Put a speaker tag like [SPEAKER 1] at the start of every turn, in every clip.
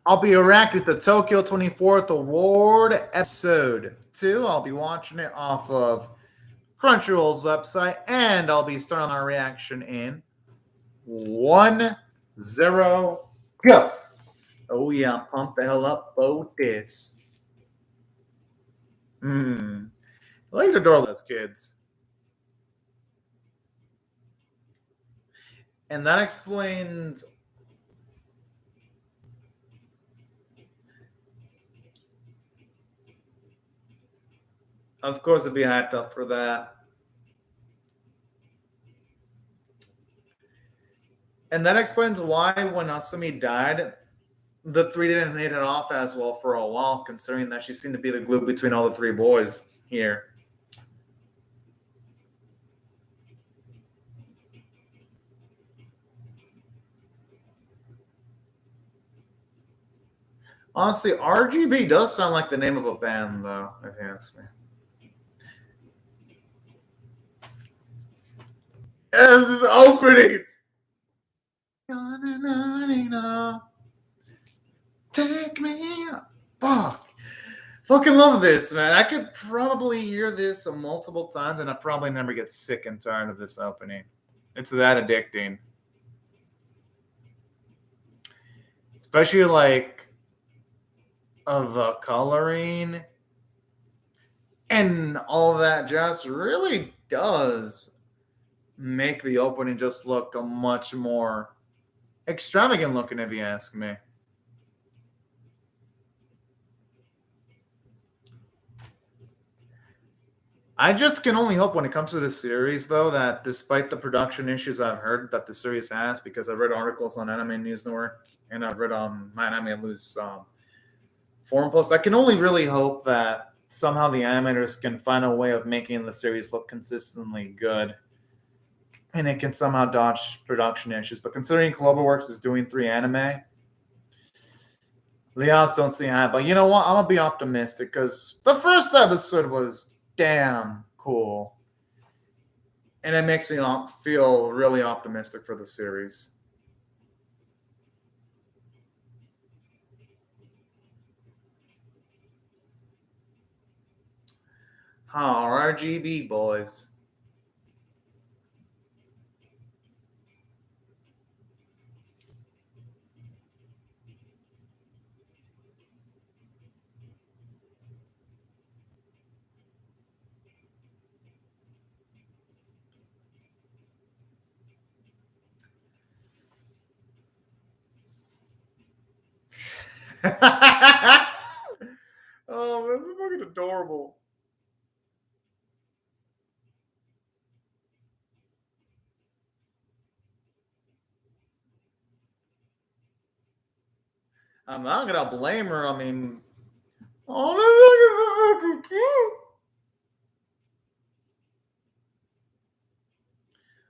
[SPEAKER 1] I'll be reacting to Tokyo 24th Award Episode 2. I'll be watching it off of Crunchyroll's website, and I'll be starting our reaction in 1-0, go. Oh yeah, pump the hell up for this. I like to adore those kids. And that explains. Of course, it'd be hyped up for that. And that explains why when Asumi died, the three didn't hit it off as well for a while, considering that she seemed to be the glue between all the three boys here. Honestly, RGB does sound like the name of a band, though, if you ask me. This is opening. Take me up. Fuck. Fucking love this, man. I could probably hear this multiple times and I probably never get sick and tired of this opening. It's that addicting. Especially like of the coloring and all that just really does make the opening just look a much more extravagant looking, if you ask me. I just can only hope when it comes to this series, though, that despite the production issues I've heard that the series has, because I've read articles on Anime News Network and I've read on my Anime News forum posts, I can only really hope that somehow the animators can find a way of making the series look consistently good and it can somehow dodge production issues. But considering Cloverworks is doing 3 anime, the odds don't seem high. But you know what? I'm going to be optimistic because the first episode was damn cool. And it makes me feel really optimistic for the series. Oh, RGB boys. Oh, this is fucking adorable. I'm not gonna blame her. I mean, oh, this is cute.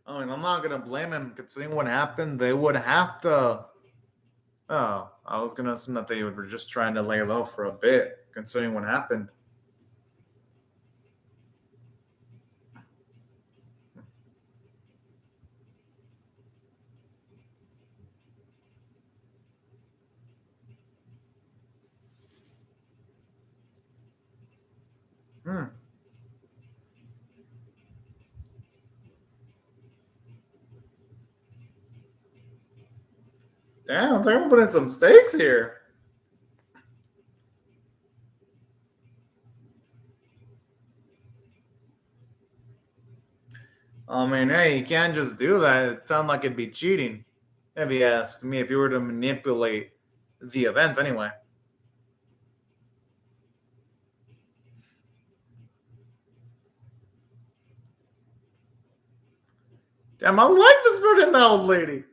[SPEAKER 1] I mean, I'm not gonna blame him. Considering what happened, they would have to. Oh, I was gonna assume that they were just trying to lay low for a bit, considering what happened. Hmm. Damn, they're gonna put in some stakes here. I mean, hey, you can't just do that. It sounds like it'd be cheating, if you ask me. If you were to manipulate the event, anyway. Damn, I like this bird and that old lady.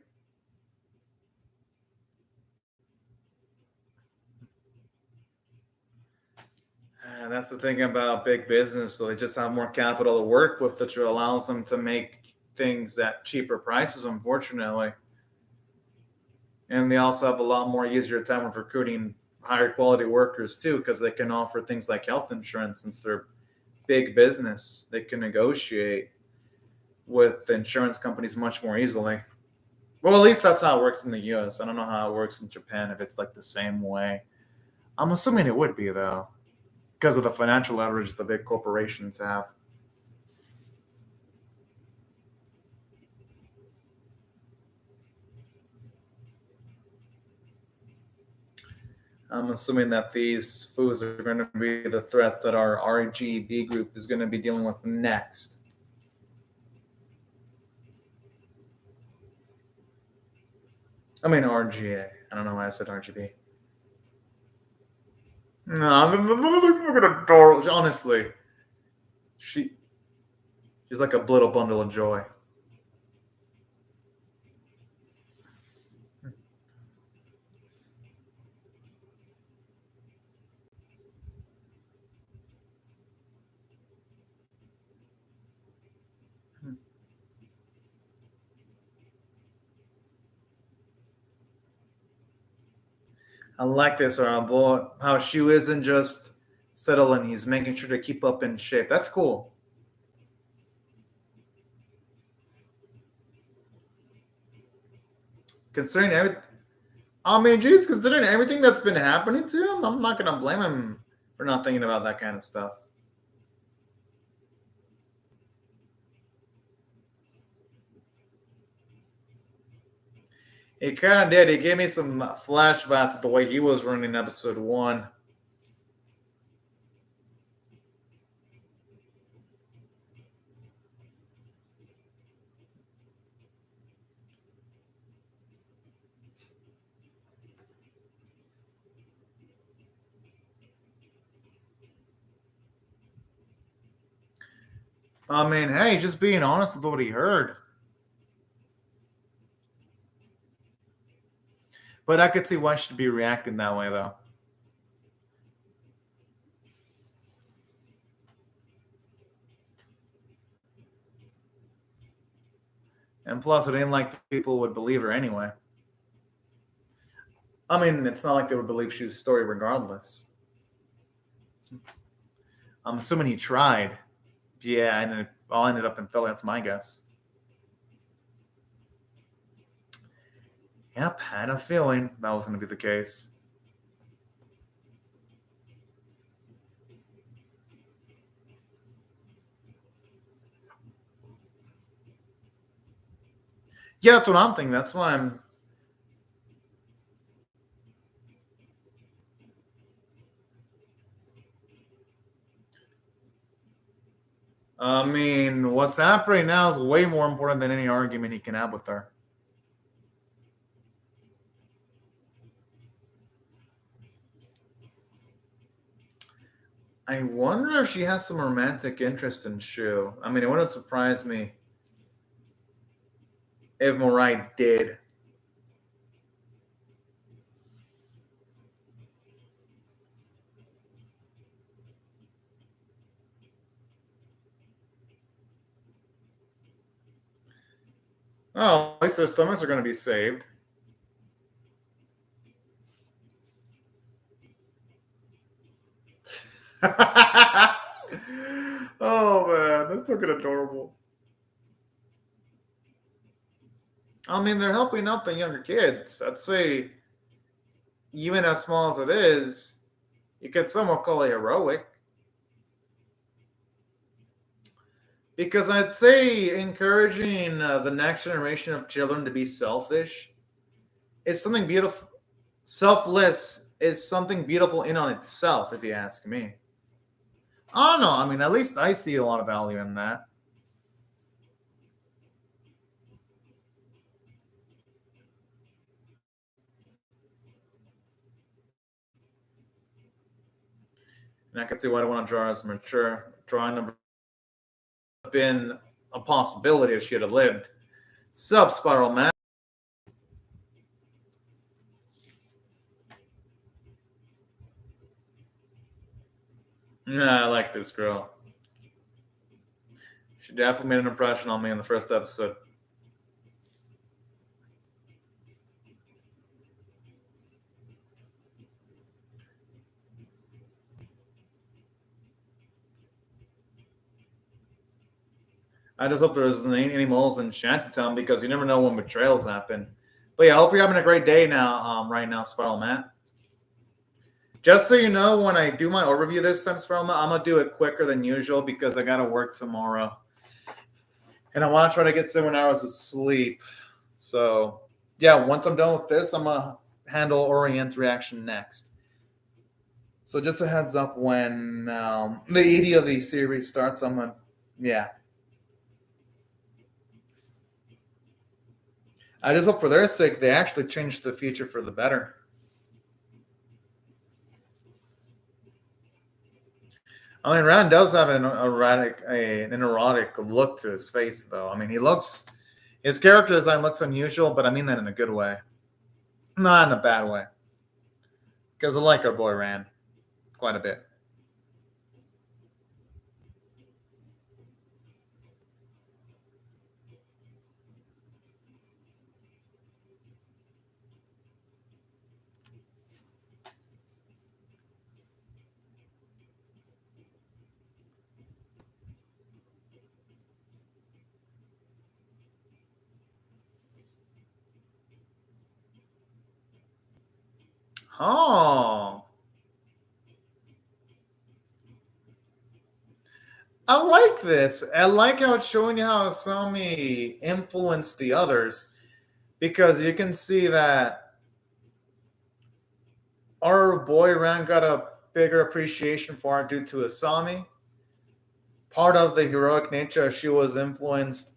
[SPEAKER 1] And that's the thing about big business. So they just have more capital to work with, which allows them to make things at cheaper prices, unfortunately. And they also have a lot more easier time with recruiting higher quality workers too, because they can offer things like health insurance since they're big business. They can negotiate with insurance companies much more easily, Well, at least that's how it works in the U.S. I don't know how it works in Japan if it's like the same way. I'm assuming it would be though, because of the financial leverage the big corporations have. I'm assuming that these foods are going to be the threats that our RGB group is going to be dealing with next. I mean RGA. I don't know why I said RGB. No, the mother's fucking adorable. Honestly, she's like a little bundle of joy. I like this, boy. How Shu isn't just settling; he's making sure to keep up in shape. That's cool. Considering everything, I mean, geez, considering everything that's been happening to him, I'm not gonna blame him for not thinking about that kind of stuff. He kind of did. He gave me some flashbacks of the way he was running episode one. I mean, hey, just being honest with what he heard. But I could see why she'd be reacting that way, though. And plus, it ain't like people would believe her anyway. I mean, it's not like they would believe Shu's story regardless. I'm assuming he tried. Yeah, and it all ended up in Philly. That's my guess. Yep, had a feeling that was going to be the case. Yeah, that's what I'm thinking. That's why I'm. I mean, what's happening now is way more important than any argument he can have with her. I wonder if she has some romantic interest in Shu. I mean, it wouldn't surprise me if Morai did. Oh, at least their stomachs are going to be saved. Oh man, that's fucking adorable. I mean, they're helping out the younger kids. I'd say, even as small as it is, you could somewhat call it heroic. Because I'd say encouraging the next generation of children to be selfish is something beautiful. Selfless is something beautiful in on itself, if you ask me. I don't know. I mean, at least I see a lot of value in that. And I could see why I want to draw as mature. Drawing never been a possibility if she had lived. Sub Spiral Man. Nah, I like this girl. She definitely made an impression on me in the first episode. I just hope there isn't any moles in Shantytown because you never know when betrayals happen. But yeah, I hope you're having a great day now. Right now, Spiral Matt. Just so you know, when I do my overview this time, Spiral Matt, I'm gonna do it quicker than usual because I gotta work tomorrow, and I want to try to get 7 hours of sleep. So yeah, once I'm done with this, I'm gonna handle Orient reaction next. So just a heads up when the 80 of the series starts, I'm gonna yeah. I just hope for their sake they actually change the feature for the better. I mean, Rand does have an erotic look to his face, though. I mean, his character design looks unusual, but I mean that in a good way, not in a bad way. Because I like our boy Rand quite a bit. Oh, I like this. I like how it's showing you how Asami influenced the others because you can see that our boy Rand got a bigger appreciation for it due to Asami. Part of the heroic nature, she was influenced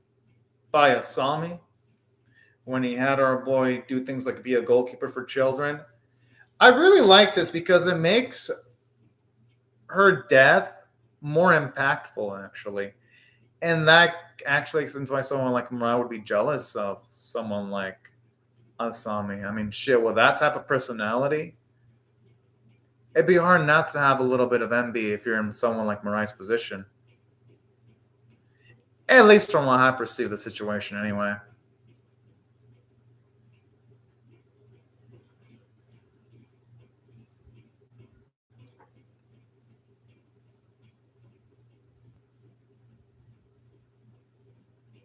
[SPEAKER 1] by Asami when he had our boy do things like be a goalkeeper for children. I really like this because it makes her death more impactful, actually. And that actually explains why someone like Mariah would be jealous of someone like Asami. I mean, shit, with that type of personality, it'd be hard not to have a little bit of envy if you're in someone like Mariah's position. At least from what I perceive the situation, anyway.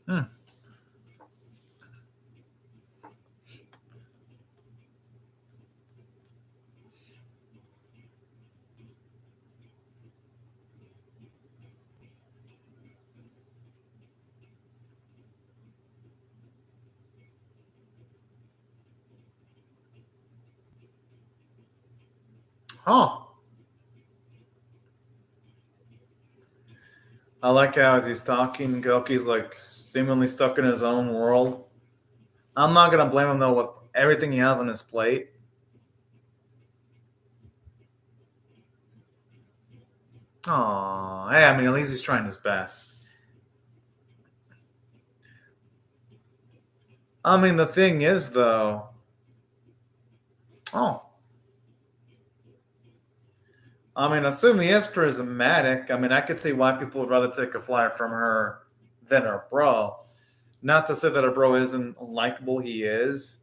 [SPEAKER 1] Hmm. Huh. I like how as he's talking, Goki's like seemingly stuck in his own world. I'm not gonna blame him though with everything he has on his plate. Oh, hey, I mean, at least he's trying his best. I mean, the thing is, though, oh, I mean, assuming he is prismatic, I mean, I could see why people would rather take a flyer from her than her bro. Not to say that her bro isn't likable, he is,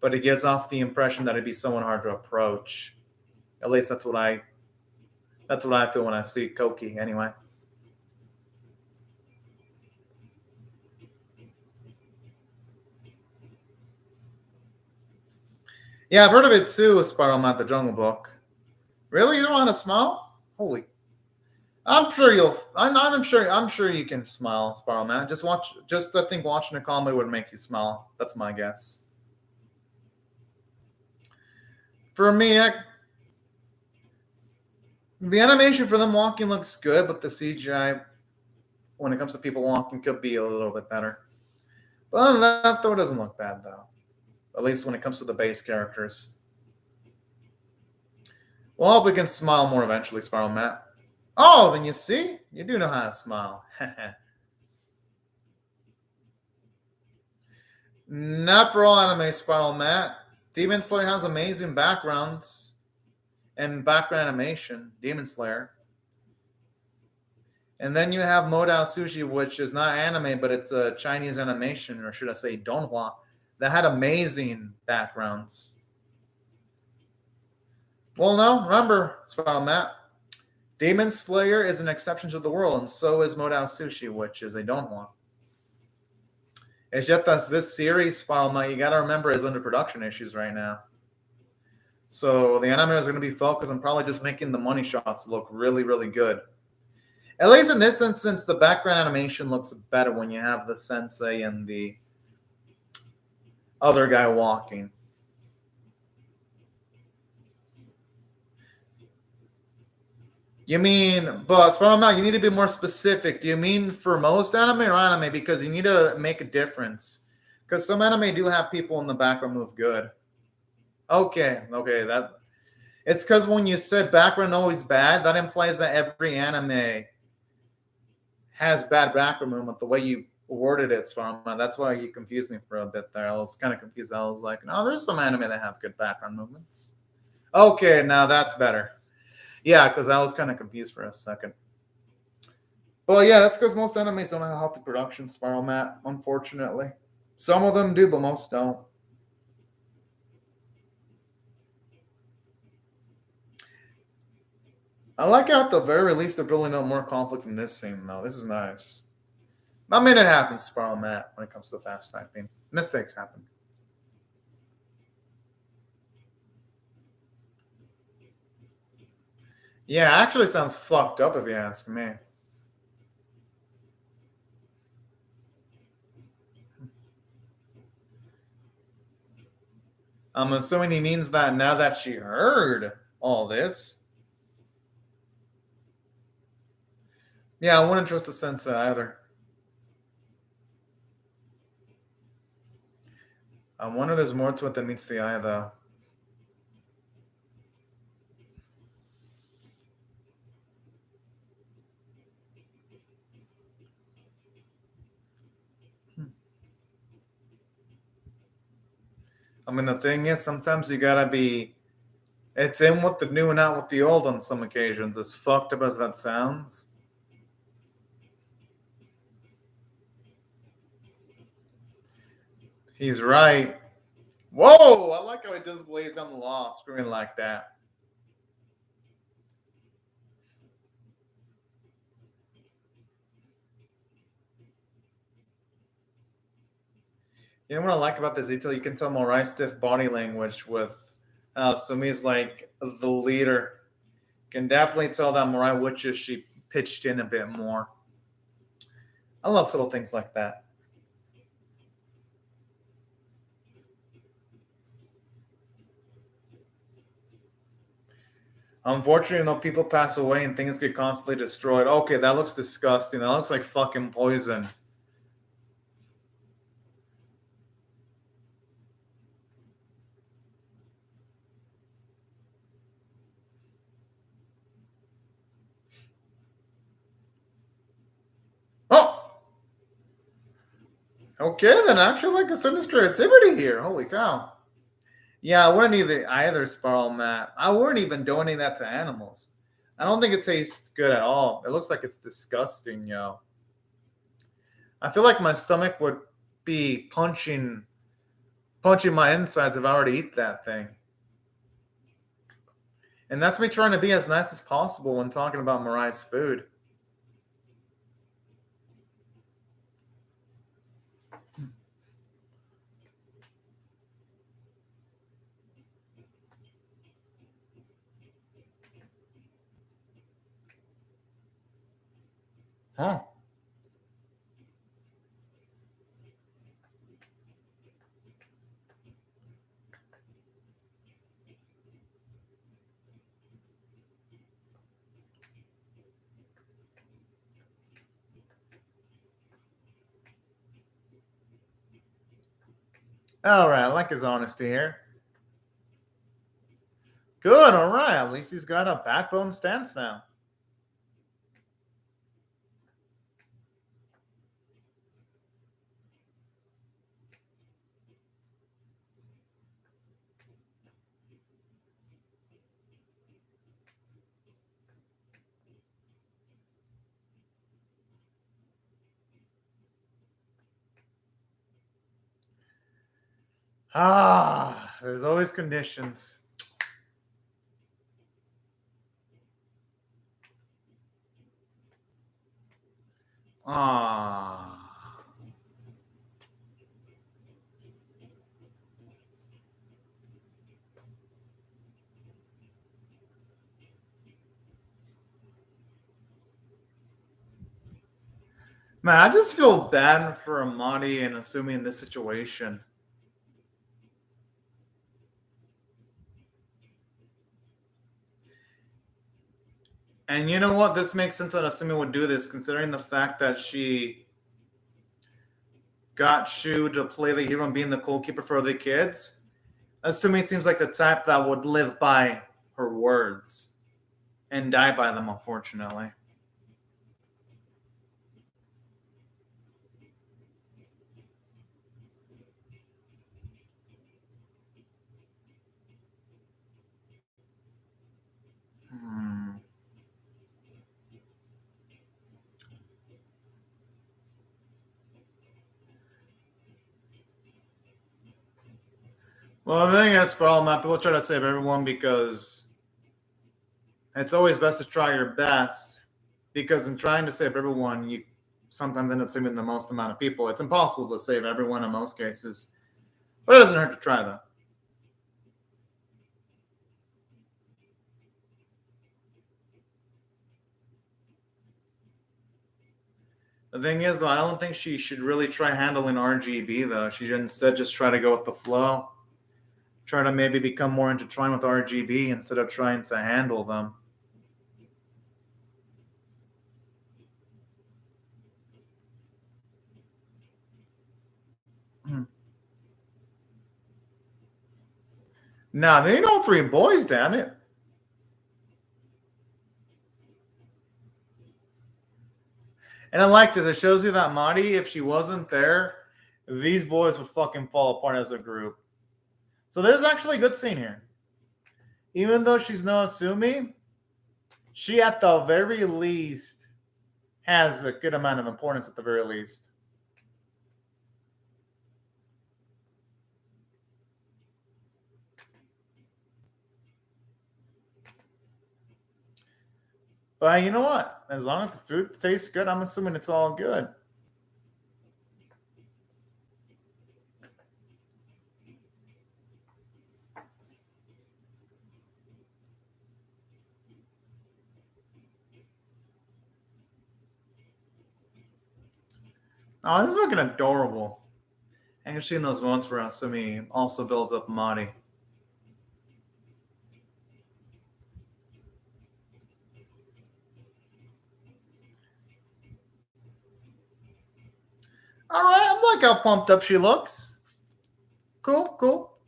[SPEAKER 1] but it gives off the impression that it'd be someone hard to approach. At least that's what I feel when I see Koki. Anyway, yeah, I've heard of it too. Spiral Mount the Jungle Book. Really, you don't want to smile? Holy I'm sure you'll. I'm sure. I'm sure you can smile, Spiral Man. Just watch. Just I think watching a comedy would make you smile. That's my guess. For me, the animation for them walking looks good, but the CGI when it comes to people walking could be a little bit better. But other than that, though, it doesn't look bad though. At least when it comes to the base characters. Well, I hope we can smile more eventually, Spiral Matt. Oh, then you see, you do know how to smile. Not for all anime, Spiral Matt. Demon Slayer has amazing backgrounds and background animation. Demon Slayer. And then you have Modao Sushi, which is not anime, but it's a Chinese animation, or should I say donghua, that had amazing backgrounds. Well, no, remember, Spiral Matt, Demon Slayer is an exception to the rule, and so is Modao Sushi, which is a donghua. It's just that this series, Spiral Knight, you got to remember, is under production issues right now. So the animators are going to be focused on probably just making the money shots look really, really good. At least in this instance, the background animation looks better when you have the sensei and the other guy walking. You mean, but Spiral Knight, you need to be more specific. Do you mean for most anime or anime? Because you need to make a difference. Because some anime do have people in the background move good. Okay, that it's because when you said background always bad, that implies that every anime has bad background movement. The way you worded it, Sparma, that's why you confused me for a bit there. I was kind of confused. I was like, no, there's some anime that have good background movements. Okay, now that's better. Yeah, because I was kind of confused for a second. Well, yeah, that's because most animes don't have healthy production, Spiral Matt, unfortunately. Some of them do, but most don't. I like how at the very least they're building up more conflict in this scene, though. This is nice. I mean, it happens, Spiral Matt, when it comes to fast typing. Mistakes happen. Yeah, actually sounds fucked up if you ask me. I'm assuming he means that now that she heard all this. Yeah, I wouldn't trust the sensei either. I wonder there's more to it than meets the eye, though. I mean, the thing is, sometimes you gotta be. It's in with the new and out with the old on some occasions, as fucked up as that sounds. He's right. Whoa! I like how he just lays down the law, screaming like that. You know what I like about this detail? You can tell Morai's stiff body language with Sumi's like the leader. Can definitely tell that Morai wishes she pitched in a bit more. I love little things like that. Unfortunately, people pass away and things get constantly destroyed. Okay, that looks disgusting. That looks like fucking poison. Oh! Okay, then actually like a sinister creativity here. Holy cow. Yeah, I wouldn't either Spiral Matt. I wouldn't even donate that to animals. I don't think it tastes good at all. It looks like it's disgusting, yo. I feel like my stomach would be punching my insides if I were to eat that thing. And that's me trying to be as nice as possible when talking about Mariah's food. Huh. All right, I like his honesty here. Good, all right. At least he's got a backbone stance now. Ah, there's always conditions. Ah. Man, I just feel bad for Amadi and Asumi in this situation. And you know what? This makes sense that Asumi would do this, considering the fact that she got Shu to play the hero and being the goalkeeper for the kids. Asumi seems like the type that would live by her words and die by them, unfortunately. Hmm. Well, the thing is, for all my people try to save everyone because it's always best to try your best. Because in trying to save everyone, you sometimes end up saving the most amount of people. It's impossible to save everyone in most cases, but it doesn't hurt to try, though. The thing is, though, I don't think she should really try handling RGB, though. She should instead just try to go with the flow. Try to maybe become more intertwined with RGB instead of trying to handle them. Hmm. Nah, they ain't all three boys, damn it. And I like this. It shows you that Madi, if she wasn't there, these boys would fucking fall apart as a group. So there's actually a good scene here. Even though she's no Asumi, she at the very least has a good amount of importance at the very least. But you know what? As long as the food tastes good, I'm assuming it's all good. Oh, this is looking adorable. I can see in those moments where Asumi also builds up Madi. All right, I'm like how pumped up she looks. Cool, cool.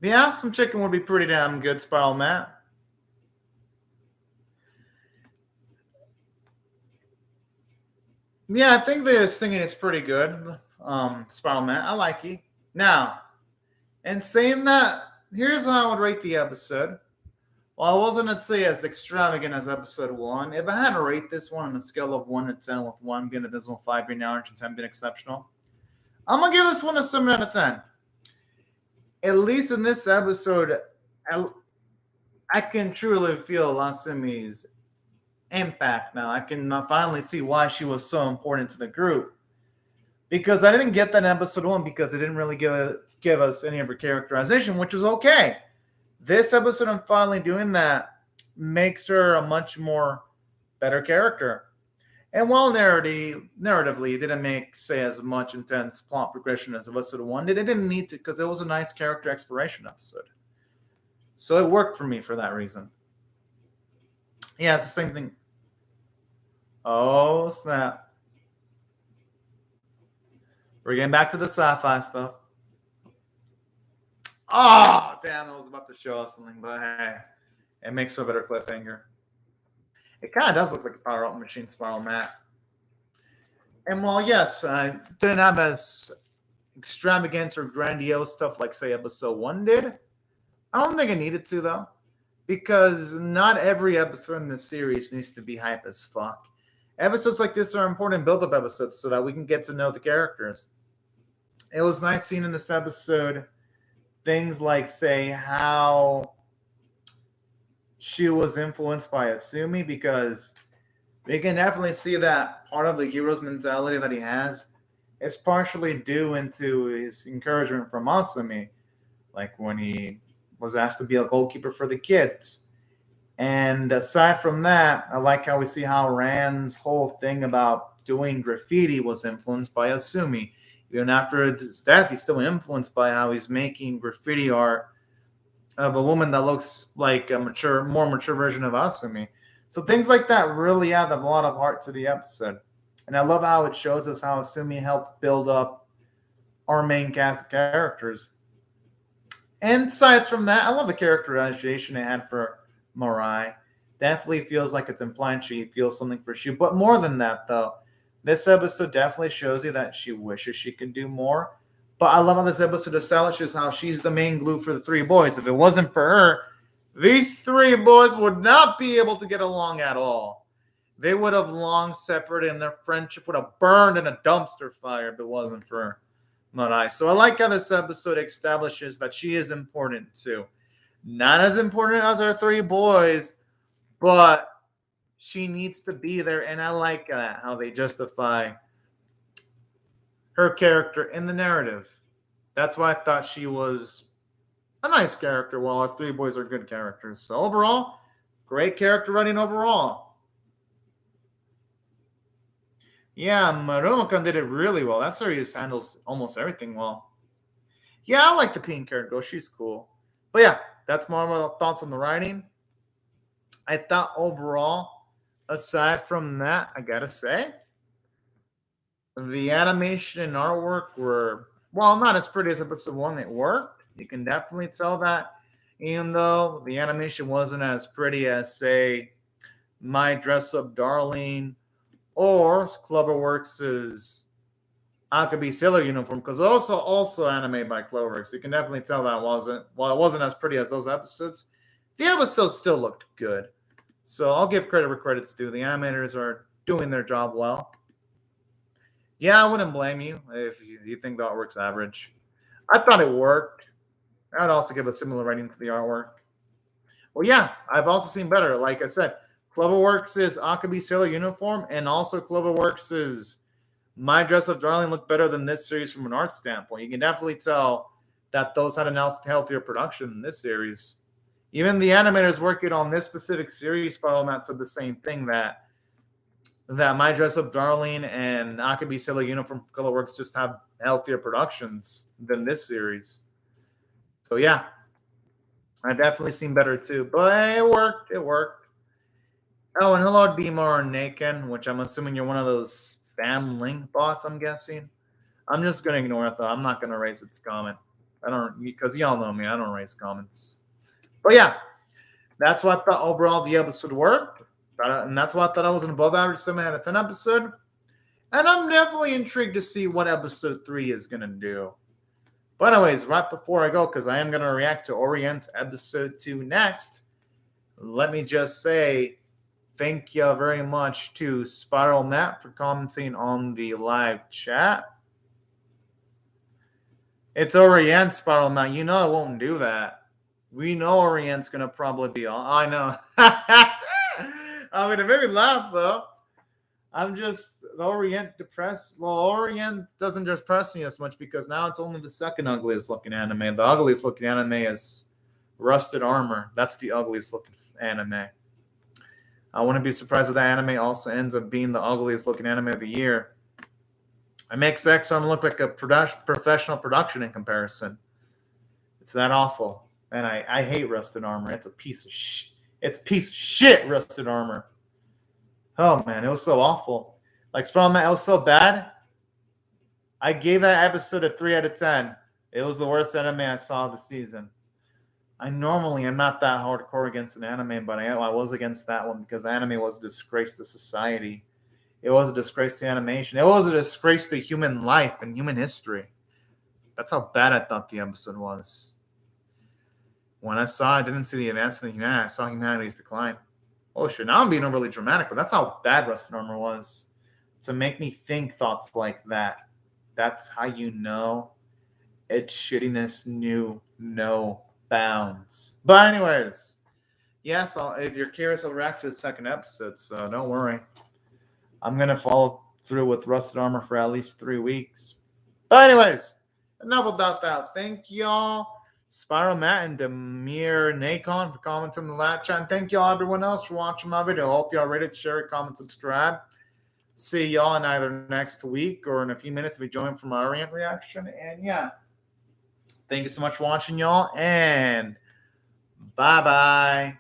[SPEAKER 1] Yeah, some chicken would be pretty damn good, Spiral Matt. Yeah, I think the singing is pretty good. Spiral Matt, I like you. Now, and saying that, here's how I would rate the episode. Well, I wasn't, let's say, as extravagant as episode one. If I had to rate this one on a scale of 1 to 10, with 1 being abysmal, 5 being average, and 10 being exceptional, I'm going to give this one a 7 out of 10. At least in this episode, I can truly feel Latsumi's impact now. I can finally see why she was so important to the group. Because I didn't get that in episode one because it didn't really give us any of her characterization, which was okay. This episode, I'm finally doing that, makes her a much more better character. And while narratively, it didn't make, say, as much intense plot progression as episode one did, it didn't need to because it was a nice character exploration episode. So it worked for me for that reason. Yeah, it's the same thing. Oh, snap. We're getting back to the sci-fi stuff. Oh, damn, I was about to show us something, but hey, it makes for a better cliffhanger. It kind of does look like a power up machine Spiral Matt. And while, yes, I didn't have as extravagant or grandiose stuff like, say, episode one did, I don't think I needed to, though, because not every episode in this series needs to be hype as fuck. Episodes like this are important build up episodes so that we can get to know the characters. It was nice seeing in this episode things like, say, how she was influenced by Asumi, because we can definitely see that part of the hero's mentality that he has is partially due into his encouragement from Asumi, like when he was asked to be a goalkeeper for the kids. And aside from that, I like how we see how Rand's whole thing about doing graffiti was influenced by Asumi. Even after his death, he's still influenced by how he's making graffiti art of a woman that looks like a more mature version of Asumi. So things like that really add a lot of heart to the episode. And I love how it shows us how Asumi helped build up our main cast of characters. And aside from that, I love the characterization it had for Morai. Definitely feels like it's implying she feels something for Shu. But more than that, though, this episode definitely shows you that she wishes she could do more. But I love how this episode establishes how she's the main glue for the three boys. If it wasn't for her, these three boys would not be able to get along at all. They would have long separated and their friendship would have burned in a dumpster fire if it wasn't for her. Morai. So I like how this episode establishes that she is important too. Not as important as our three boys, but she needs to be there. And I like that, how they justify her character in the narrative. That's why I thought she was a nice character, while our three boys are good characters. So overall, great character writing overall. Yeah, Maruma-kun did it really well. That series handles almost everything well. Yeah, I like the pink haired girl. She's cool. But yeah, that's more of my thoughts on the writing. I thought overall, aside from that, I gotta say, the animation and artwork were, well, not as pretty as episode one. It worked. You can definitely tell that. Even though the animation wasn't as pretty as, say, My Dress Up Darling or Cloverworks' Akabe Sailor uniform, because also animated by Cloverworks. You can definitely tell that while it wasn't as pretty as those episodes, the episodes still looked good. So I'll give credit where credit's due. The animators are doing their job well. Yeah, I wouldn't blame you if you think the artwork's average. I thought it worked. I'd also give a similar rating to the artwork. Well, yeah, I've also seen better. Like I said, Cloverworks' Akabe Sailor uniform and also Cloverworks' My Dress Up Darling look better than this series from an art standpoint. You can definitely tell that those had a healthier production in this series. Even the animators working on this specific series, Spiral Matt, said the same thing, that My Dress Up Darling and Akabe Sailor uniform Colorworks just have healthier productions than this series. So yeah, I've definitely seen better too. But it worked. It worked. Oh, and hello, Beamar and Naken, which I'm assuming you're one of those spam link bots, I'm guessing. I'm just gonna ignore it though. I'm not gonna raise its comment. I don't, because y'all know me, I don't raise comments. But yeah, that's what I thought overall the episode worked. And that's why I thought I was an above average 7 out of 10 episode. And I'm definitely intrigued to see what episode 3 is going to do. But anyways, right before I go, because I am going to react to Orient episode 2 next, let me just say thank you very much to Spiral Nat for commenting on the live chat. It's Orient, Spiral Nat. You know I won't do that. We know Orient's going to probably be on. I know. I mean, it made me laugh, though. I'm just Orient depressed. Well, Orient doesn't depress me as much because now it's only the second ugliest looking anime. The ugliest looking anime is Rusted Armor. That's the ugliest looking anime. I wouldn't be surprised if that anime also ends up being the ugliest looking anime of the year. It makes X Armor look like a professional production in comparison. It's that awful. And I hate Rusted Armor. It's a piece of shit. It's a piece of shit, Rusted Armor. Oh, man, it was so awful. Like, Spiral-Man, it was so bad. I gave that episode a 3 out of 10. It was the worst anime I saw this season. I normally am not that hardcore against an anime, but I was against that one because anime was a disgrace to society. It was a disgrace to animation. It was a disgrace to human life and human history. That's how bad I thought the episode was. When I didn't see the advancement of humanity, I saw humanity's decline. Oh, shit. Now I'm being overly dramatic, but that's how bad Rusted Armor was. To make me think thoughts like that. That's how you know its shittiness knew no bounds. But anyways, yes, if you're curious, I'll react to the second episode, so don't worry. I'm going to follow through with Rusted Armor for at least 3 weeks. But anyways, enough about that. Thank y'all Spiral Matt and Demir Nacon for commenting in the live chat. And thank y'all, everyone else, for watching my video. Hope y'all rate it, share it, comment, subscribe. See y'all in either next week or in a few minutes if you join for my Orient reaction. And yeah, thank you so much for watching, y'all. And bye-bye.